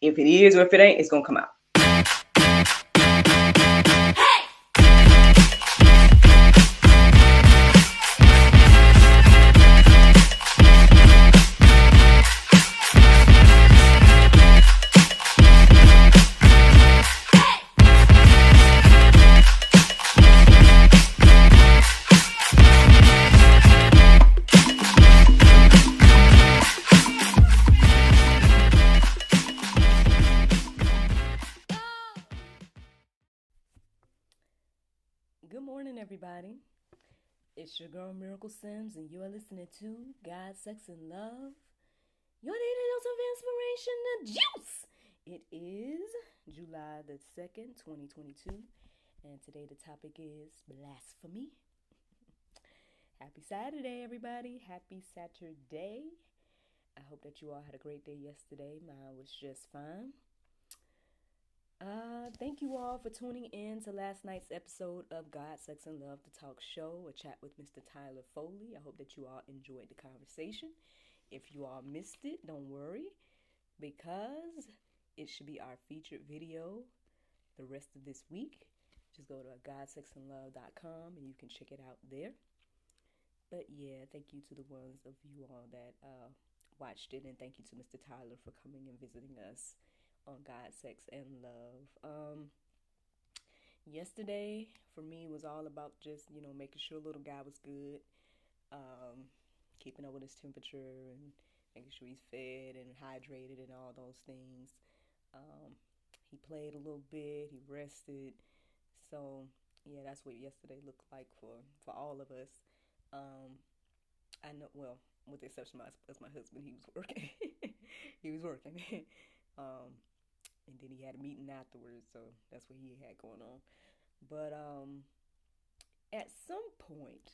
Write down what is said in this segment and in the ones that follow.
If it is or if it ain't, it's gonna come out. Good morning, everybody. It's your girl Miracle Sims, and you are listening to God, Sex, and Love. Your daily dose of inspiration, the juice. It is July the 2nd, 2022, and today the topic is blasphemy. Happy Saturday, everybody. Happy Saturday. I hope that you all had a great day yesterday. Mine was just fine. Thank you all for tuning in to last night's episode of God, Sex, and Love, the talk show, a chat with Mr. Tyler Foley. I hope that you all enjoyed the conversation. If you all missed it, don't worry, because it should be our featured video the rest of this week. Just go to godsexandlove.com and you can check it out there. But yeah, thank you to the ones of you all that watched it, and thank you to Mr. Tyler for coming and visiting us on God, Sex, and Love. Yesterday for me was all about just, making sure little guy was good, keeping up with his temperature and making sure he's fed and hydrated and all those things. He played a little bit, he rested. So yeah, that's what yesterday looked like for all of us. I know, well, with the exception of my husband, he was working. He was working. And then he had a meeting afterwards, so that's what he had going on. But at some point,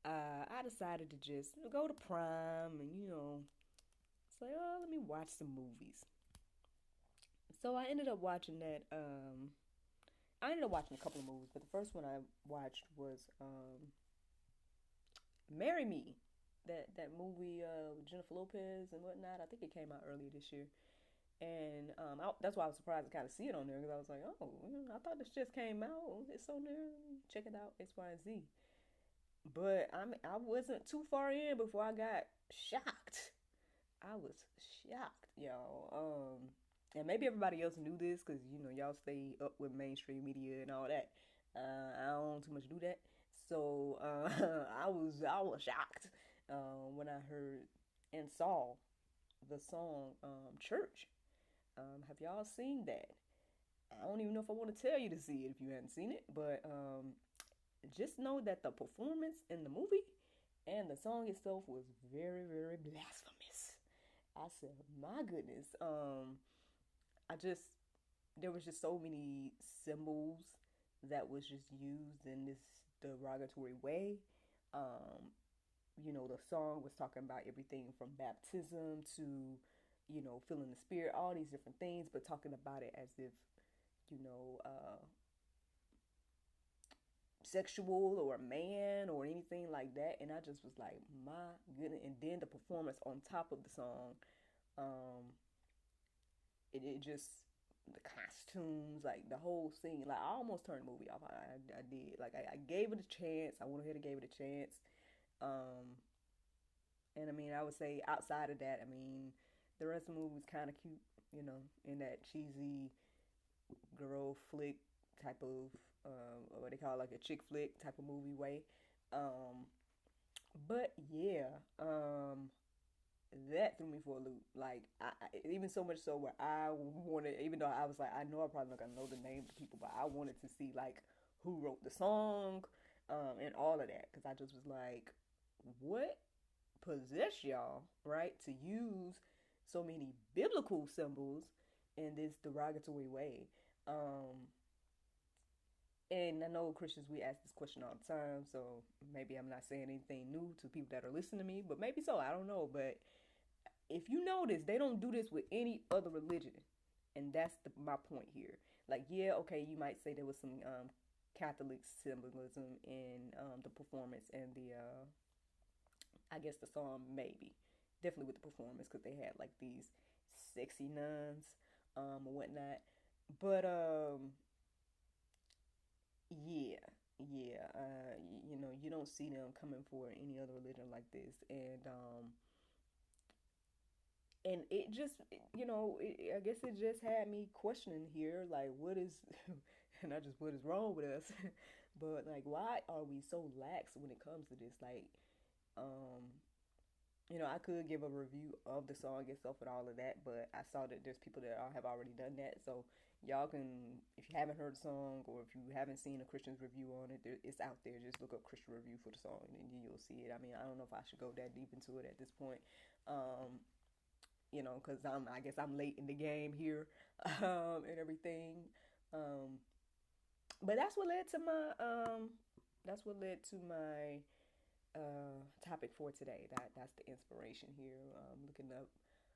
I decided to just go to Prime and, say, oh, let me watch some movies. So I ended up watching that. I ended up watching a couple of movies, but the first one I watched was Marry Me. That movie with Jennifer Lopez and whatnot. I think it came out earlier this year. And that's why I was surprised to kind of see it on there, because I was like, oh, I thought this just came out. It's on there. Check it out, X, Y, and Z. But I wasn't too far in before I got shocked. I was shocked, y'all. And maybe everybody else knew this, because, y'all stay up with mainstream media and all that. I don't too much do that. So I was shocked when I heard and saw the song Church. Have y'all seen that? I don't even know if I want to tell you to see it if you haven't seen it, but just know that the performance in the movie and the song itself was very, very blasphemous. I said, my goodness. There was just so many symbols that was just used in this derogatory way. The song was talking about everything from baptism to feeling the spirit, all these different things, but talking about it as if, sexual or a man or anything like that. And I just was like, my goodness. And then the performance on top of the song, it just, the costumes, like the whole scene, like I almost turned the movie off. I did. Like I gave it a chance. I went ahead and gave it a chance. And I mean, I would say outside of that, I mean, the rest of the movie was kind of cute, in that cheesy girl flick type of, what they call like a chick flick type of movie way. But yeah, that threw me for a loop. Like, even so much so where I wanted, even though I was like, I know I'm probably not gonna know the name of the people, but I wanted to see like who wrote the song, and all of that, because I just was like, what possessed y'all, right, to use so many biblical symbols in this derogatory way. And I know Christians, we ask this question all the time, so maybe I'm not saying anything new to people that are listening to me, but maybe so, I don't know. But if you notice, they don't do this with any other religion, and that's my point here. Like, yeah, okay, you might say there was some Catholic symbolism in the performance and the I guess the song, maybe definitely with the performance, because they had like these sexy nuns, or whatnot. But yeah, yeah, you know, you don't see them coming for any other religion like this, and it just, you know, I guess it just had me questioning here, like, what is, and not just what is wrong with us, but like, why are we so lax when it comes to this? Like, um, you know, I could give a review of the song itself and all of that, but I saw that there's people that have already done that. So y'all can, if you haven't heard the song or if you haven't seen a Christian's review on it, it's out there. Just look up Christian review for the song and you'll see it. I mean, I don't know if I should go that deep into it at this point. Um, you know, because I guess I'm late in the game here, and everything. Um, but that's what led to my topic for today. That's the inspiration here. Looking up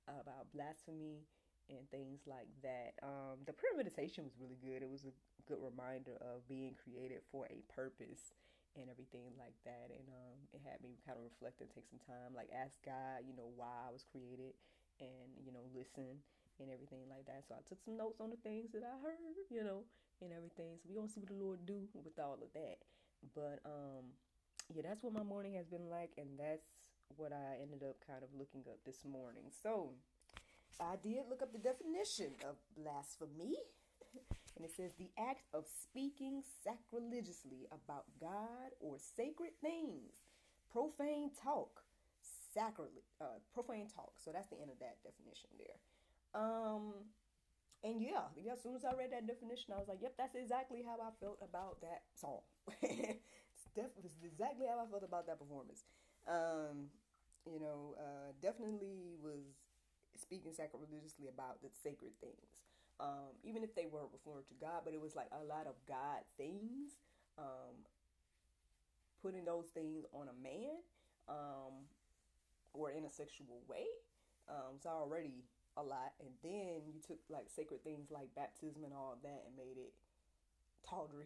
about blasphemy and things like that. The prayer meditation was really good. It was a good reminder of being created for a purpose and everything like that. And it had me kind of reflect and take some time, like ask God, you know, why I was created, and you know, listen and everything like that. So I took some notes on the things that I heard, you know, and everything. So we gonna see what the Lord do with all of that. But yeah, that's what my morning has been like, and that's what I ended up kind of looking up this morning. So I did look up the definition of blasphemy, and it says the act of speaking sacrilegiously about God or sacred things, profane talk, profane talk. So that's the end of that definition there. Um, and yeah, as soon as I read that definition, I was like, yep, that's exactly how I felt about that song. It's exactly how I felt about that performance. Um, you know, definitely was speaking sacrilegiously about the sacred things. Even if they weren't referring to God, but it was like a lot of God things, um, putting those things on a man, um, or in a sexual way. It's already a lot. And then you took like sacred things like baptism and all of that and made it tawdry.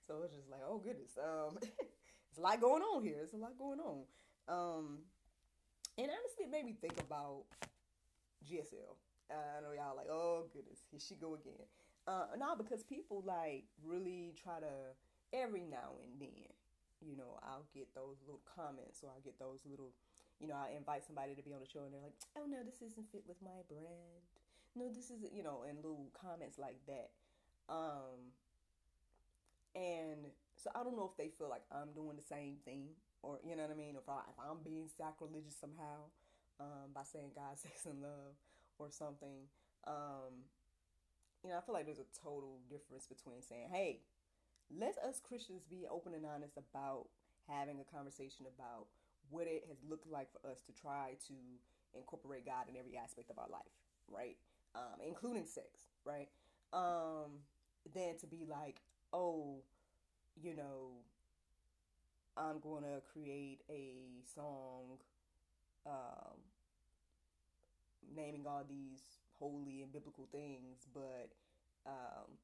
So it's just like, oh goodness, it's a lot going on here. It's a lot going on. Um, and honestly, it made me think about GSL. I know y'all like, oh goodness, here she go again. No, because people like really try to every now and then, you know, I'll get those little comments or I'll get those little, you know, I invite somebody to be on the show and they're like, oh no, this isn't fit with my brand. No, this isn't, you know, and little comments like that. Um, and so I don't know if they feel like I'm doing the same thing, or you know what I mean, if I'm being sacrilegious somehow, by saying God, sex, and love or something. Um, you know, I feel like there's a total difference between saying, hey, let us Christians be open and honest about having a conversation about what it has looked like for us to try to incorporate God in every aspect of our life, right? Including sex, right? Um, than to be like, oh, you know, I'm going to create a song, um, naming all these holy and biblical things, but um,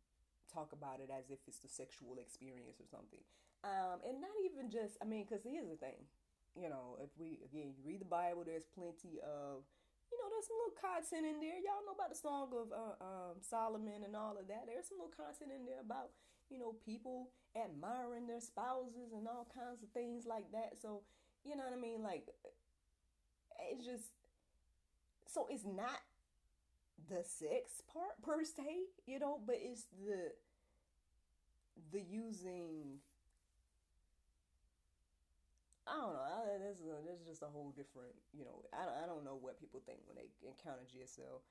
talk about it as if it's the sexual experience or something. And not even just, I mean, because here's the thing, you know, if we, again, you read the Bible, there's plenty of, you know, there's some little content in there. Y'all know about the Song of Solomon and all of that. There's some little content in there about, you know, people admiring their spouses and all kinds of things like that. So, you know what I mean? Like, it's just, so it's not the sex part per se, you know, but it's the using. I don't know. This is just a whole different, you know. I don't know what people think when they encounter GSL,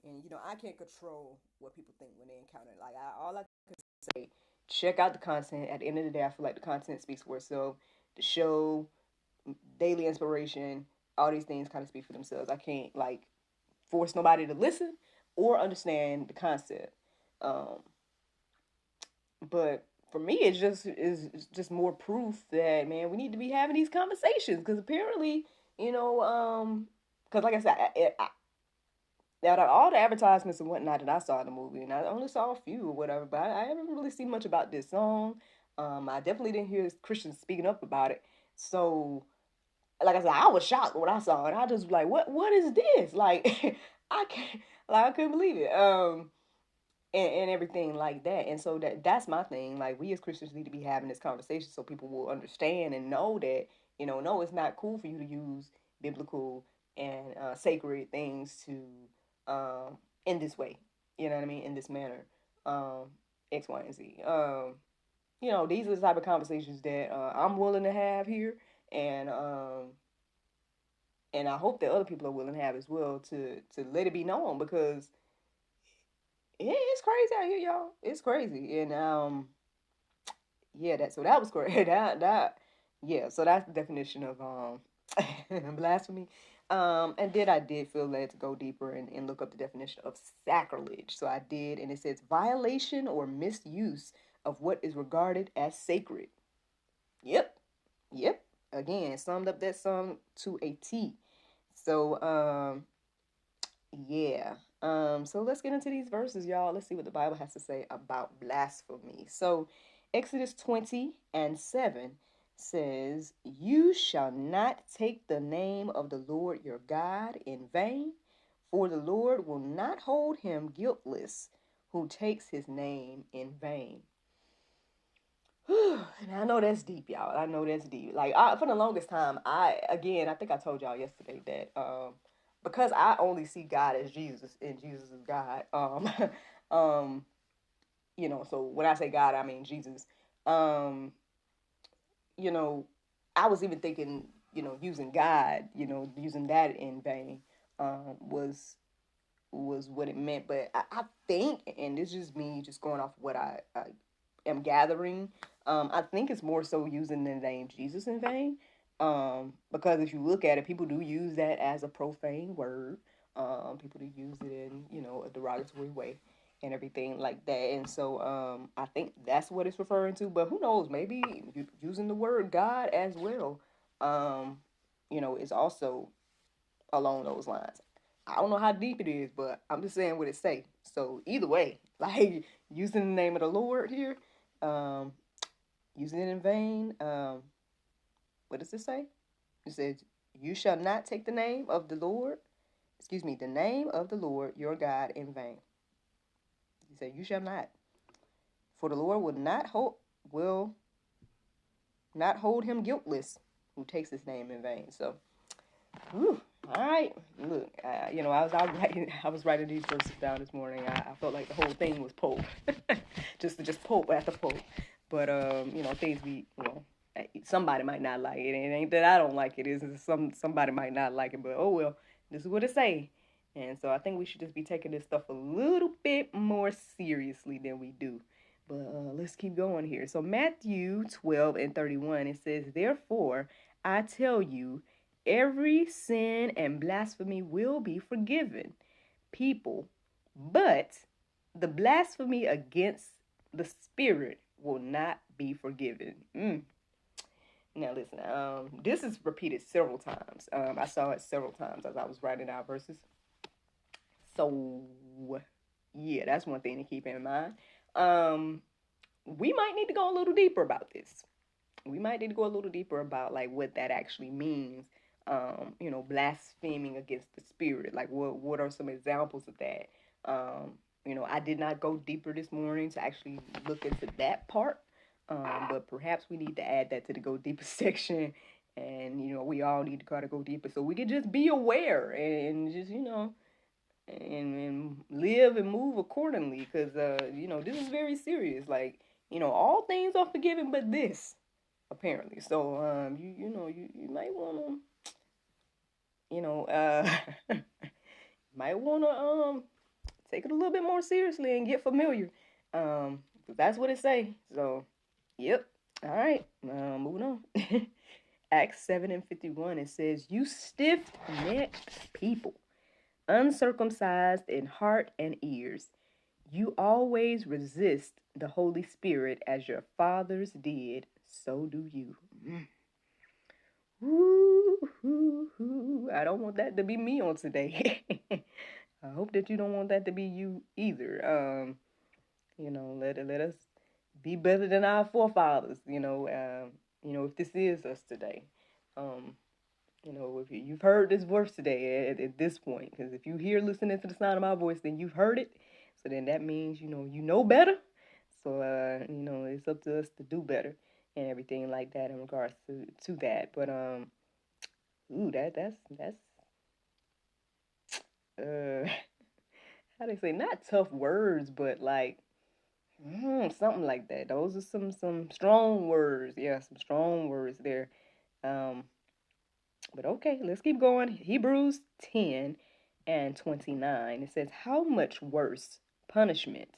and you know I can't control what people think when they encounter it. Like all I can say, check out the content. At the end of the day, I feel like the content speaks for itself. The show, daily inspiration, all these things kind of speak for themselves. I can't like force nobody to listen or understand the concept. Um, but for me, it just is just more proof that man, we need to be having these conversations because apparently, you know, because like I said, out of all the advertisements and whatnot that I saw in the movie, and I only saw a few or whatever, but I haven't really seen much about this song. I definitely didn't hear Christians speaking up about it. So like I said, I was shocked when I saw it. I just was like, what is this? Like, I can't, like, I couldn't believe it. And everything like that. And so that's my thing. Like, we as Christians need to be having this conversation so people will understand and know that, no, it's not cool for you to use biblical and sacred things to in this way. You know what I mean? In this manner. Um, X, Y, and Z. These are the type of conversations that I'm willing to have here, and I hope that other people are willing to have as well to let it be known, because yeah, it's crazy out here, y'all. It's crazy, and yeah, that was great. That yeah, so that's the definition of blasphemy. And then I did feel led to go deeper and look up the definition of sacrilege. So I did, and it says violation or misuse of what is regarded as sacred. Yep, yep. Again, summed up that song to a T. So yeah. So let's get into these verses, y'all. Let's see what the Bible has to say about blasphemy. So Exodus 20:7 says, "You shall not take the name of the Lord your God in vain, for the Lord will not hold him guiltless who takes his name in vain." And I know that's deep, y'all. I know that's deep. Like, for the longest time, I think I told y'all yesterday that because I only see God as Jesus and Jesus is God. Um, so when I say God, I mean Jesus. Um, you know, I was even thinking, using God, using that in vain, was what it meant. But I think, and this is just me just going off what I am gathering, I think it's more so using the name Jesus in vain. Because if you look at it, people do use that as a profane word. People do use it in, a derogatory way and everything like that. And so I think that's what it's referring to. But who knows? Maybe using the word God as well, is also along those lines. I don't know how deep it is, but I'm just saying what it say. So either way, like using the name of the Lord here, um, using it in vain. What does it say? It says, "You shall not take the name of the Lord." Excuse me, the name of the Lord your God in vain. He said, "You shall not, for the Lord will not hold him guiltless who takes his name in vain." So, whew, all right. Look, I was writing these verses down this morning. I felt like the whole thing was Pope, just Pope after Pope. But things somebody might not like it. And it ain't that I don't like it. It's somebody might not like it. But oh well, this is what it say. And so I think we should just be taking this stuff a little bit more seriously than we do. But let's keep going here. So Matthew 12:31, it says, "Therefore I tell you, every sin and blasphemy will be forgiven people, but the blasphemy against the Spirit will not be forgiven." Now listen, this is repeated several times. I saw it several times as I was writing out verses. So yeah, that's one thing to keep in mind. We might need to go a little deeper about this. We might need to go a little deeper about like what that actually means. Blaspheming against the Spirit. Like what are some examples of that? I did not go deeper this morning to actually look into that part. But perhaps we need to add that to the go deeper section. And, we all need to try to go deeper so we can just be aware and just, and live and move accordingly. Because, this is very serious. Like, all things are forgiven but this, apparently. So, you might want to, might want to, take it a little bit more seriously and get familiar. That's what it say. So, yep. All right. Moving on. Acts 7:51. It says, "You stiff-necked people, uncircumcised in heart and ears, you always resist the Holy Spirit as your fathers did. So do you." Ooh, I don't want that to be me on today. I hope that you don't want that to be you either. Let us be better than our forefathers. If this is us today. If you've heard this verse today at this point, because if you hear listening to the sound of my voice, then you've heard it. So then that means, you know better. So, it's up to us to do better and everything like that in regards to that. But, that's, uh, how they say, not tough words, but like, something like that. Those are some strong words. Yeah, some strong words there. Um, but okay, let's keep going. Hebrews 10 and 29. It says, how much worse punishment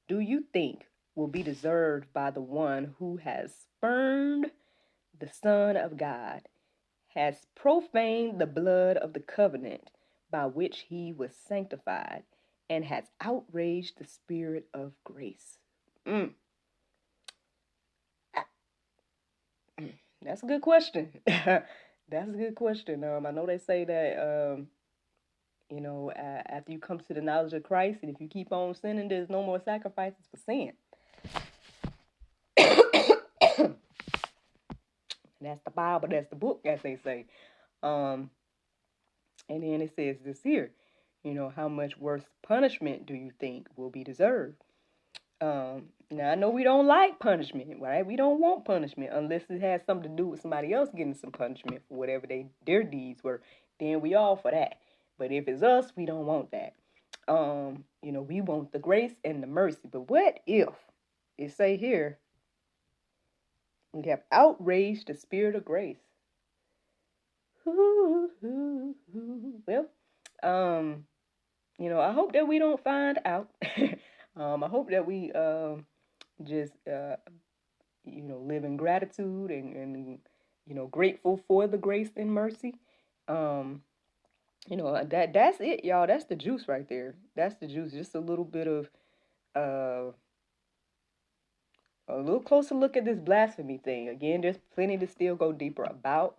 do you think will be deserved by the one who has spurned the Son of God, has profaned the blood of the covenant by which he was sanctified, and has outraged the Spirit of grace? Mm. That's a good question. That's a good question. I know they say that, after you come to the knowledge of Christ, and if you keep on sinning, there's no more sacrifices for sin. That's the Bible, that's the book, as they say. And then it says this here, how much worse punishment do you think will be deserved? Now I know we don't like punishment, right? We don't want punishment unless it has something to do with somebody else getting some punishment for whatever their deeds were. Then we all for that. But if it's us, we don't want that. We want the grace and the mercy. But what if it say here, we have outraged the Spirit of grace? Well, I hope that we don't find out. I hope that we just live in gratitude and grateful for the grace and mercy. That's it, y'all. That's the juice right there. That's the juice. Just a little bit of a little closer look at this blasphemy thing. Again, there's plenty to still go deeper about.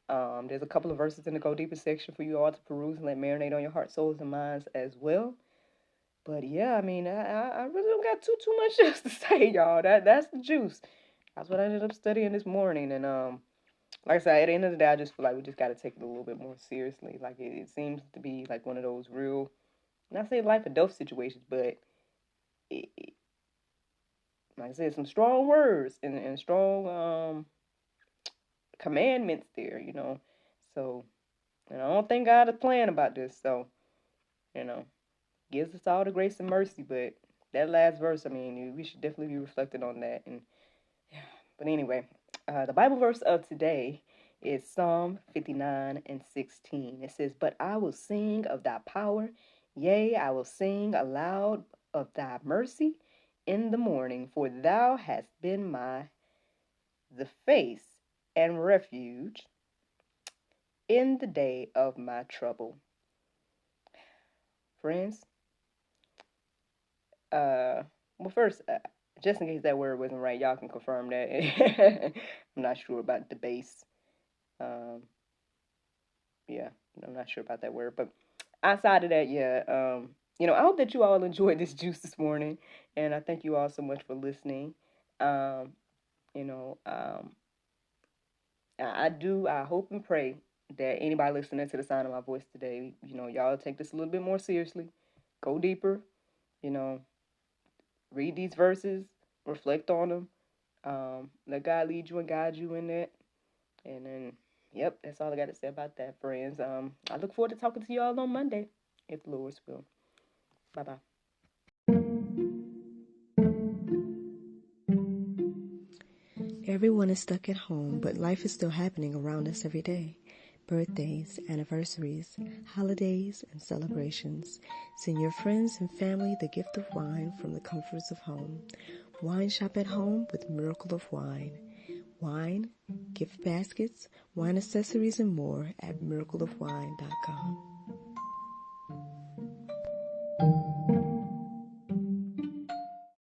There's a couple of verses in the go deeper section for you all to peruse and let marinate on your heart, souls, and minds as well. But yeah, I mean, I really don't got too much else to say, y'all. That's the juice. That's what I ended up studying this morning. And like I said, at the end of the day, I just feel like we just got to take it a little bit more seriously. Like it seems to be like one of those real, not saying life or death situations, but like I said, some strong words and strong commandments there, So, and I don't think God is playing about this. So, gives us all the grace and mercy. But that last verse, I mean, we should definitely be reflecting on that. And yeah. But anyway, the Bible verse of today is Psalm 59 and 16. It says, but I will sing of thy power. Yea, I will sing aloud of thy mercy in the morning, for thou hast been the face and refuge in the day of my trouble. Friends, well, first, just in case that word wasn't right, y'all can confirm that. I'm not sure about the base. Yeah, I'm not sure about that word, but outside of that, yeah, I hope that you all enjoyed this juice this morning, and I thank you all so much for listening. I hope and pray that anybody listening to the sound of my voice today, y'all take this a little bit more seriously, go deeper, read these verses, reflect on them, let God lead you and guide you in that, and then, yep, that's all I got to say about that, friends. I look forward to talking to you all on Monday, if the Lord's will. Bye-bye. Everyone is stuck at home, but life is still happening around us every day. Birthdays, anniversaries, holidays, and celebrations. Send your friends and family the gift of wine from the comforts of home. Wine shop at home with Miracle of Wine. Wine, gift baskets, wine accessories, and more at miracleofwine.com.